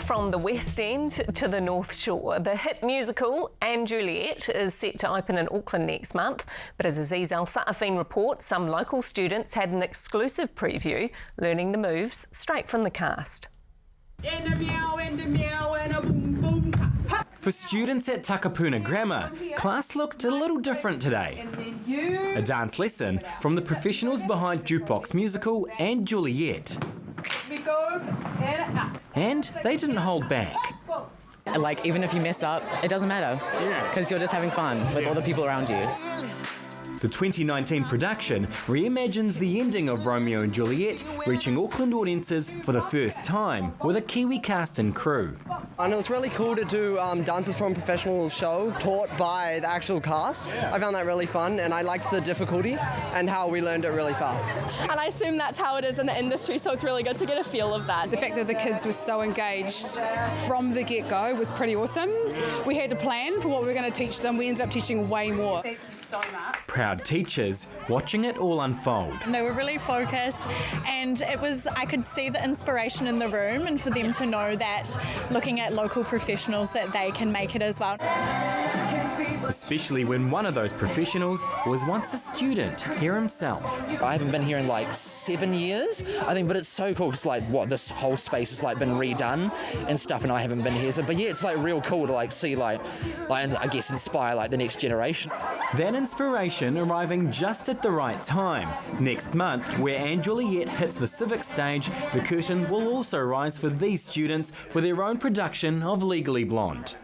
From the West End to the North Shore, the hit musical Juliet is set to open in Auckland next month. But as Aziz Al-Sa'afin reports, some local students had an exclusive preview, learning the moves straight from the cast. For students at Takapuna Grammar, class looked a little different today. A dance lesson from the professionals behind Jukebox Musical and Juliet. And they didn't hold back. Like, even if you mess up, it doesn't matter. Because you're just having fun with all the people around you. The 2019 production reimagines the ending of Romeo and Juliet, reaching Auckland audiences for the first time with a Kiwi cast and crew. And it was really cool to do dances from a professional show taught by the actual cast. I found that really fun, and I liked the difficulty and how we learned it really fast. And I assume that's how it is in the industry, so it's really good to get a feel of that. The fact that the kids were so engaged from the get-go was pretty awesome. We had a plan for what we were going to teach them. We ended up teaching way more. Thank you so much. Proud teachers watching it all unfold. They were really focused, and I could see the inspiration in the room, and for them to know that looking at local professionals that they can make it as well. Especially when one of those professionals was once a student here himself. I haven't been here in like 7 years, I think, but it's so cool because this whole space has been redone and stuff, and I haven't been here. So, but yeah, it's real cool to see I guess inspire the next generation. That inspiration arriving just at the right time. Next month, where Juliet hits the civic stage, the curtain will also rise for these students for their own production of Legally Blonde.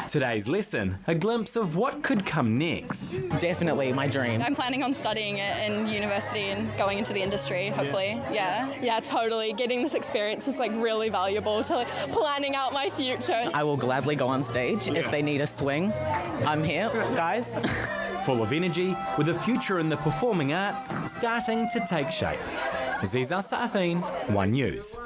Today's lesson, a glimpse of what could come next. Definitely my dream. I'm planning on studying it in university and going into the industry, hopefully. Yeah, totally. Getting this experience is really valuable to planning out my future. I will gladly go on stage if they need a swing. I'm here, guys. Full of energy, with a future in the performing arts starting to take shape. Aziz Al-Sa'afin, One News.